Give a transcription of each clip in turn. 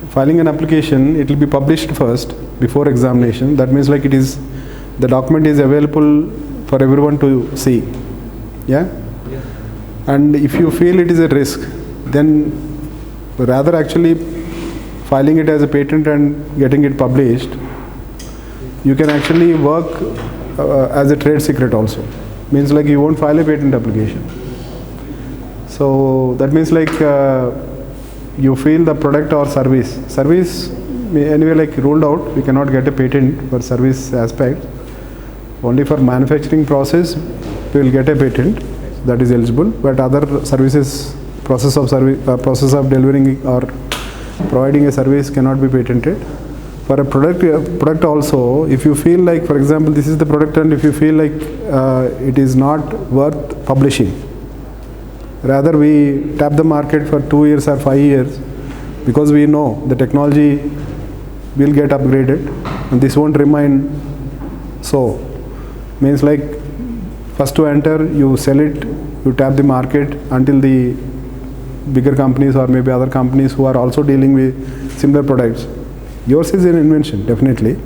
filing an application, it will be published first before examination. That means like the document is available for everyone to see. Yeah? Yeah. And if you feel it is a risk, then rather actually filing it as a patent and getting it published, you can actually work as a trade secret also. Means like you won't file a patent application. So that means like you feel the product or service anyway like ruled out. We cannot get a patent for service aspect. Only for manufacturing process we will get a patent that is eligible, but other services, process of delivering or providing a service cannot be patented. For a product also, if you feel like, for example, this is the product, and if you feel like it is not worth publishing, rather we tap the market for 2 years or 5 years, because we know the technology will get upgraded and this won't remain so. Means like first to enter, you sell it, you tap the market until the bigger companies or maybe other companies who are also dealing with similar products. Yours is an invention, definitely.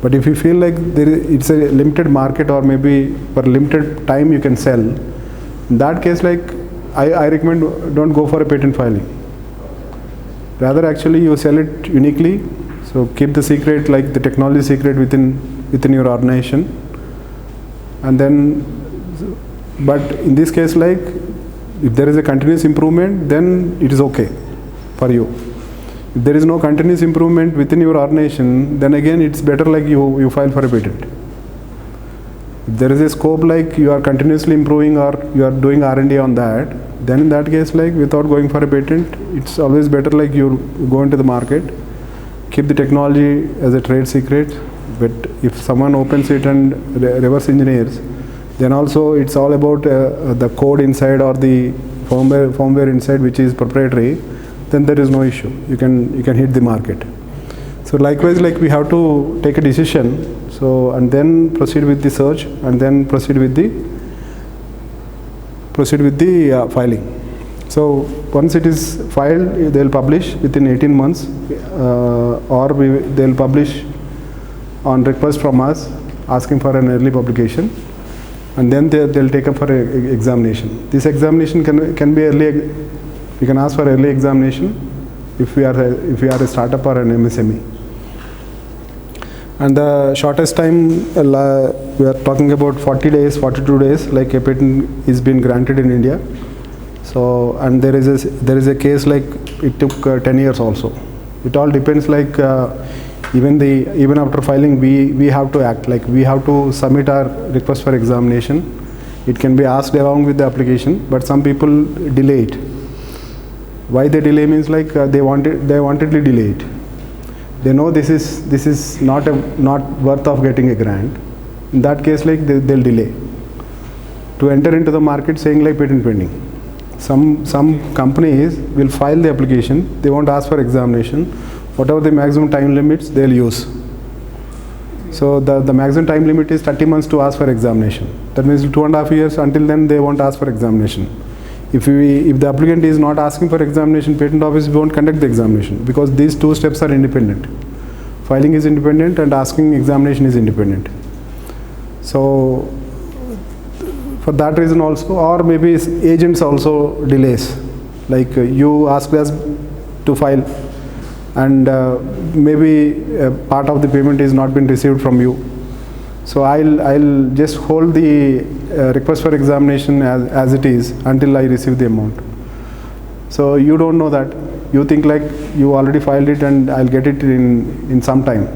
But if you feel like it's a limited market or maybe for limited time you can sell, in that case, like I recommend don't go for a patent filing. Rather actually you sell it uniquely, so keep the secret, like the technology secret within your organization. And then, but in this case, like if there is a continuous improvement, then it is okay for you. If there is no continuous improvement within your organization, then again it's better like you file for a patent. If there is a scope like you are continuously improving or you are doing R&D on that, then in that case, like without going for a patent, it's always better like you go into the market, keep the technology as a trade secret. But if someone opens it and reverse engineers, then also it's all about the code inside or the firmware inside, which is proprietary. Then there is no issue. You can hit the market. So likewise, like we have to take a decision. So and then proceed with the search and then proceed with the filing. So once it is filed, they will publish within 18 months, or they will publish on request from us, asking for an early publication, and then they'll take up for a examination. This examination can be early. We can ask for early examination if we are a startup or an MSME. And the shortest time we are talking about 40 days, 42 days, like a patent is been granted in India. So and there is a case like it took 10 years also. It all depends like. Even after filing, we have to act, like we have to submit our request for examination. It can be asked along with the application, but some people delay it. Why they delay means like they wantedly delay it. They know this is not worth of getting a grant. In that case, like they'll delay to enter into the market, saying like patent pending. Some companies will file the application, they won't ask for examination. Whatever the maximum time limits, they'll use. So the maximum time limit is 30 months to ask for examination. That means 2.5 years. Until then, they won't ask for examination. If the applicant is not asking for examination, patent office won't conduct the examination, because these two steps are independent. Filing is independent and asking examination is independent. So for that reason also, or maybe agents also delays. Like you ask us to file, and maybe part of the payment is not been received from you. So I'll just hold the request for examination as it is until I receive the amount. So you don't know that. You think like you already filed it and I'll get it in some time.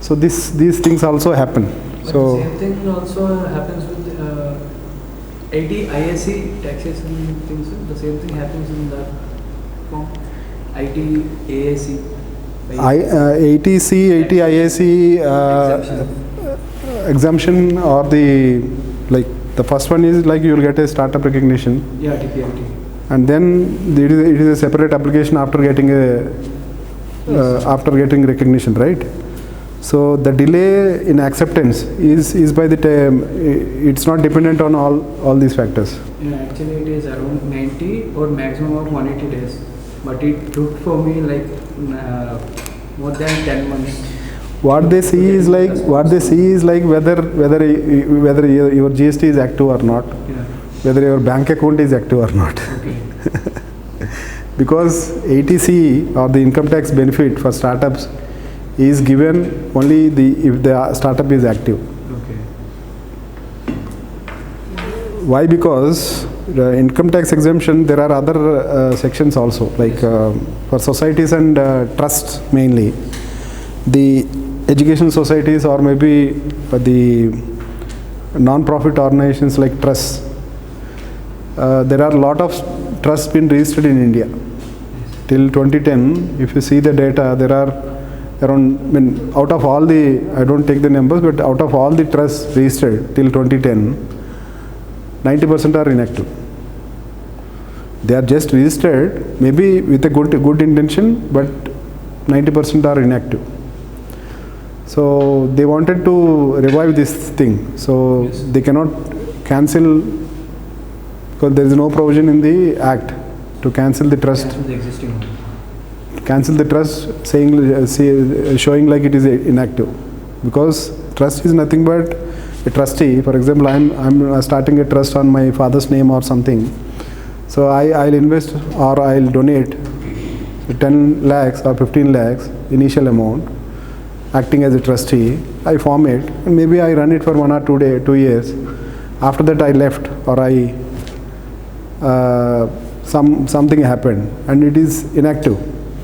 So these things also happen. But so the same thing also happens with IT, ISC taxation things. The same thing happens in that form. IT, AAC. ATC, AT, IAC exemption, or the first one is like you will get a startup recognition. Yeah, TPIT. And then it is a separate application after getting recognition, right? So the delay in acceptance is by the time. It's not dependent on all these factors. Yeah, actually it is around 90 or maximum of 180 days. but it took for me like more than 10 months. What they see is like whether your GST is active or not, Yeah. whether your bank account is active or not. Okay. Because ATC or the income tax benefit for startups is given only if the startup is active. Okay. Why? Because the income tax exemption, there are other sections also, like for societies and trusts mainly. The education societies or maybe for the non-profit organizations like trusts. There are a lot of trusts been registered in India. Till 2010, if you see the data, there are around, I mean, out of all the, I don't take the numbers, but out of all the trusts registered till 2010, 90% are inactive. They are just registered, maybe with a good intention, but 90% are inactive. So they wanted to revive this thing. So they cannot cancel, because there is no provision in the Act to cancel the trust. Cancel the existing one. Cancel the trust, showing like it is inactive. Because trust is nothing but a trustee. For example, I'm starting a trust on my father's name or something. So I'll invest or I'll donate 10 lakhs or 15 lakhs initial amount, acting as a trustee. I form it and maybe I run it for 1 or 2 years. After that I left, or something happened and it is inactive.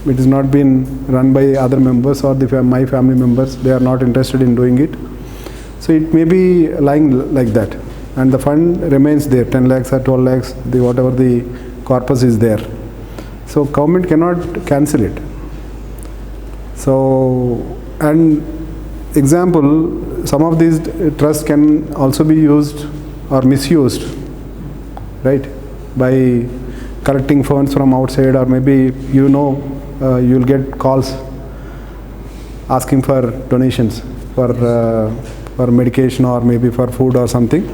It has not been run by other members or my family members. They are not interested in doing it. So it may be lying like that, and the fund remains there, 10 lakhs or 12 lakhs, whatever the corpus is there. So government cannot cancel it. So, and example, some of these trusts can also be used or misused, right, by collecting funds from outside, or maybe you'll get calls asking for donations for medication or maybe for food or something.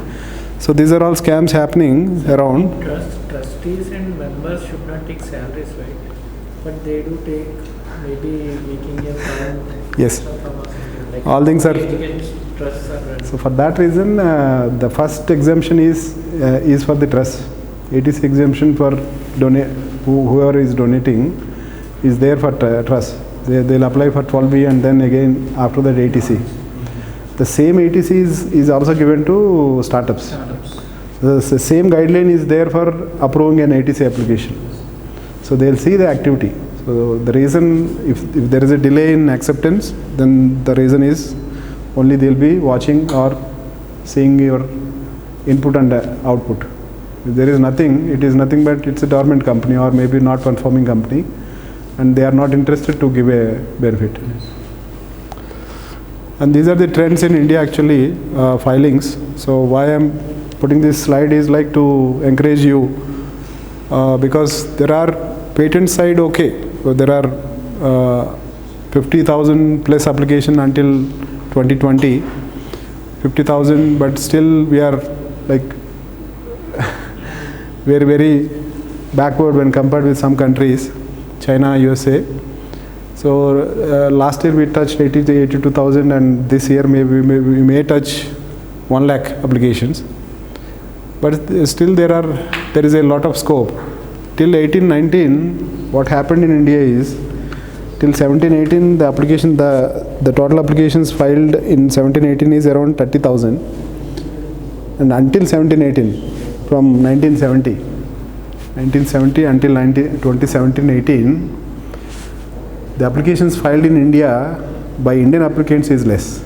So these are all scams happening around. Trustees and members should not take salaries, right? But they do take, maybe making a fund. Yes. From or something, like All things are. Trusts are run. So for that reason, the first exemption is for the trust. ATC exemption for whoever is donating is there for trust. They'll apply for 12B and then again after that ATC. The same ATC is also given to startups. The same guideline is there for approving an ATC application. So they'll see the activity. So the reason, if there is a delay in acceptance, then the reason is only they'll be watching or seeing your input and output. If there is nothing, it is nothing but it's a dormant company or maybe not performing company, and they are not interested to give a benefit. And these are the trends in India actually, filings. So why I'm putting this slide is like to encourage you, because there are patent side, okay, so there are 50,000 plus application until 2020, 50,000, but still we are like very, very backward when compared with some countries, China, USA. So last year we touched 82,000, and this year we may touch 1 lakh applications. But still there is a lot of scope. Till 18-19, what happened in India is, till 17-18, the total applications filed in 17-18 is around 30,000. And until 17-18, from 1970 until 2017-18, the applications filed in India by Indian applicants is less.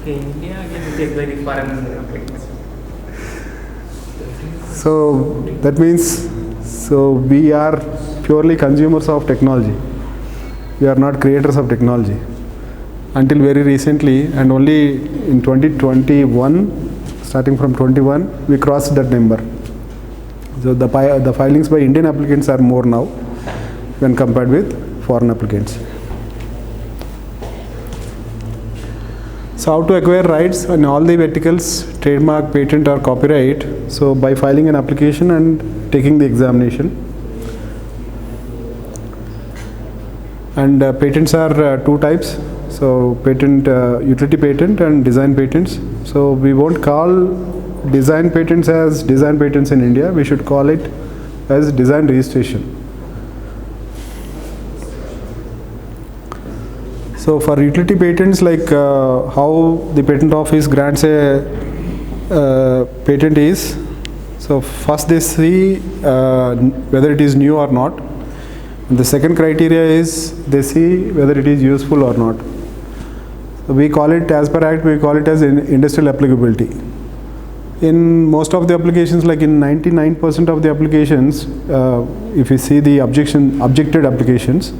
India again take very foreign applicants. So that means, we are purely consumers of technology. We are not creators of technology. Until very recently, and only in 2021, starting from 21, we crossed that number. So the filings by Indian applicants are more now when compared with foreign applicants. So how to acquire rights on all the verticals, trademark, patent or copyright. So by filing an application and taking the examination. And patents are two types. So patent, utility patent and design patents. So we won't call design patents as design patents in India. We should call it as design registration. So for utility patents, like how the patent office grants a patent is, so first they see whether it is new or not. And the second criteria is they see whether it is useful or not. So we call it, as per Act, we call it as industrial applicability. In most of the applications, like in 99% of the applications, if you see the objected applications,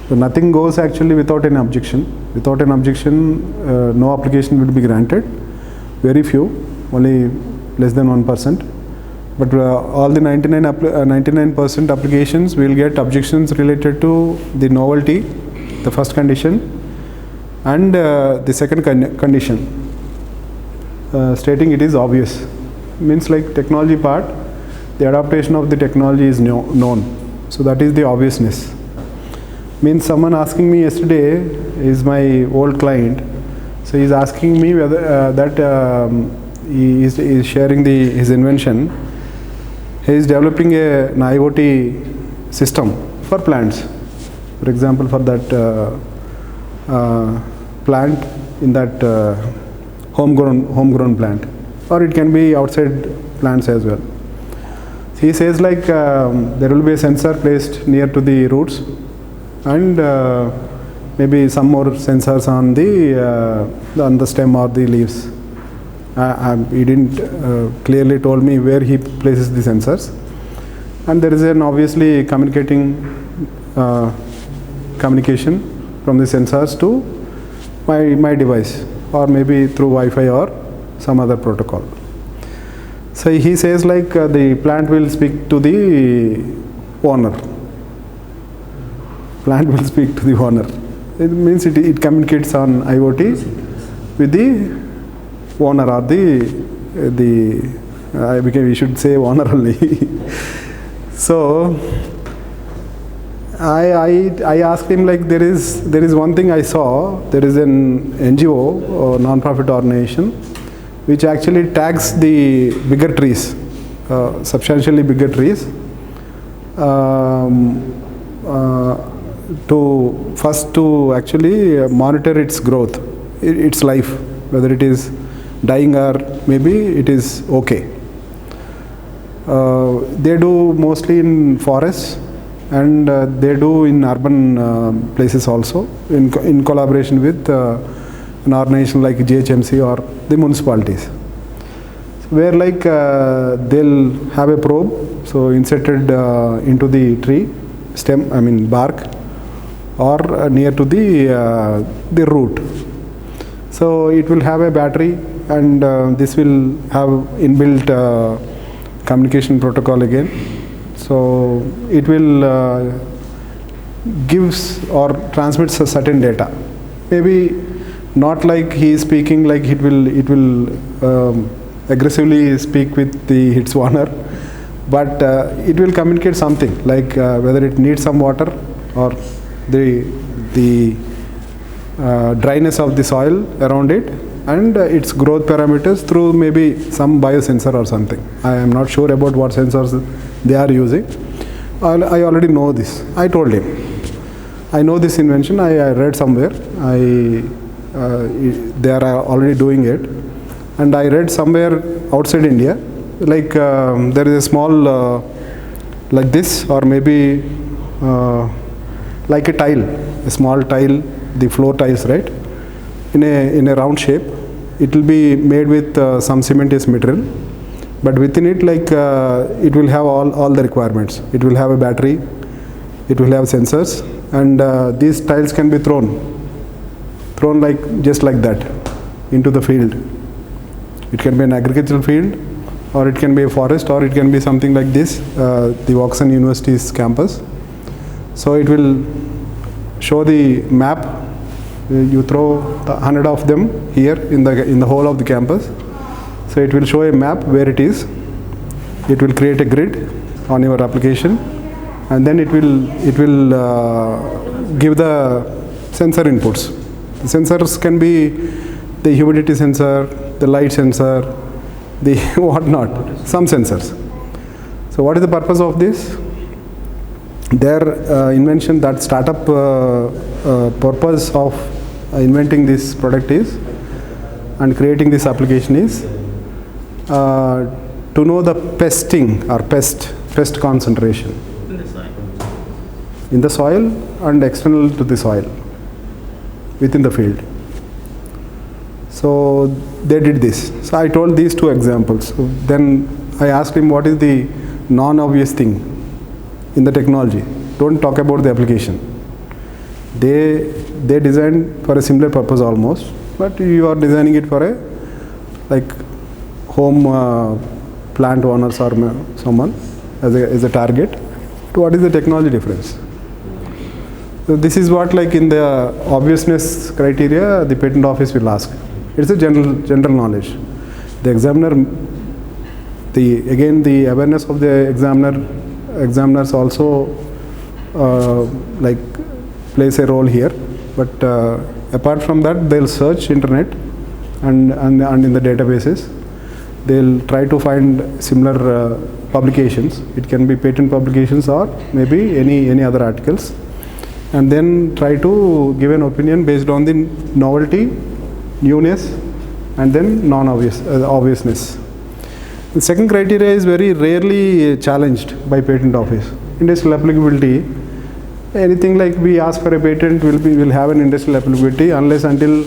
so nothing goes actually without an objection. Without an objection, no application will be granted. Very few, only less than 1%. But all the 99% applications will get objections related to the novelty, the first condition, and the second condition, stating it is obvious. Means like technology part, the adaptation of the technology is known. So that is the obviousness. Means someone asking me yesterday is my old client. So he is asking me whether he is sharing his invention. He is developing an IoT system for plants. For example, for that plant in that homegrown plant, or it can be outside plants as well. He says like there will be a sensor placed near to the roots, and maybe some more sensors on the stem or the leaves. He didn't clearly told me where he places the sensors, and there is an obviously communication from the sensors to my device, or maybe through Wi-Fi or some other protocol. So he says like the plant will speak to the owner. Plant will speak to the owner. It means it communicates on IoT with the owner, or we should say owner only. So I asked him like there is one thing I saw. There is an NGO or non-profit organization which actually tags the bigger trees, substantially bigger trees, to actually monitor its growth, its life, whether it is dying or maybe it is okay. They do mostly in forests, and they do in urban places also, in collaboration with an organization like GHMC or the municipalities, where like they'll have a probe, so inserted into the tree stem, bark, or near to the root. So it will have a battery, and this will have inbuilt communication protocol again. So it will gives or transmits a certain data. Maybe not like he is speaking, like it will aggressively speak with its owner, but it will communicate something like whether it needs some water, or the dryness of the soil around it, and its growth parameters through maybe some biosensor or something. I am not sure about what sensors they are using. I already know this. I told him, I know this invention. I read somewhere. They are already doing it, and I read somewhere outside India, like there is a small like this, or maybe like a tile, a small tile, the floor tiles, right? In a round shape. It will be made with some cementitious material, but within it, like it will have all the requirements. It will have a battery, it will have sensors, and these tiles can be thrown like just like that into the field. It can be an agricultural field, or it can be a forest, or it can be something like this, the Oxford University's campus. So it will show the map. You throw 100 of them here in the whole of the campus. So it will show a map where it is. It will create a grid on your application, and then it will give the sensor inputs. The sensors can be the humidity sensor, the light sensor, the whatnot, some sensors. So what is the purpose of this? Their invention, that startup purpose of inventing this product is, and creating this application is, to know the pesting or pest concentration in the soil and external to the soil within the field. So they did this. So I told these two examples. So then I asked him, what is the non-obvious thing in the technology? Don't talk about the application. They designed for a similar purpose almost, but you are designing it for a like home plant owners or someone as a target. So what is the technology difference? So this is what, like in the obviousness criteria, the patent office will ask. It's a general knowledge. The examiner, the awareness of the examiners also like plays a role here. But apart from that, they'll search internet and in the databases, they'll try to find similar publications. It can be patent publications or maybe any other articles, and then try to give an opinion based on the novelty, newness, and then obviousness. The second criteria is very rarely challenged by patent office. Industrial applicability, anything like we ask for a patent will have an industrial applicability unless until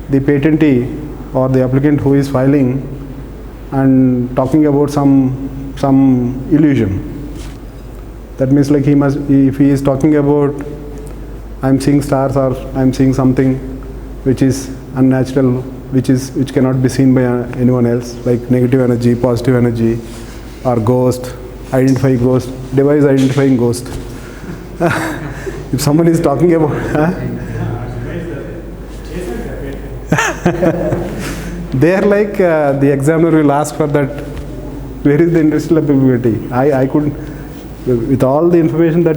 the patentee or the applicant who is filing and talking about some illusion. That means like if he is talking about, I'm seeing stars or I'm seeing something which is unnatural, which cannot be seen by anyone else, like negative energy, positive energy, or ghost, identifying ghost, device identifying ghost. If someone is talking about, they are like the examiner will ask for that. Where is the industrial applicability? I could, with all the information that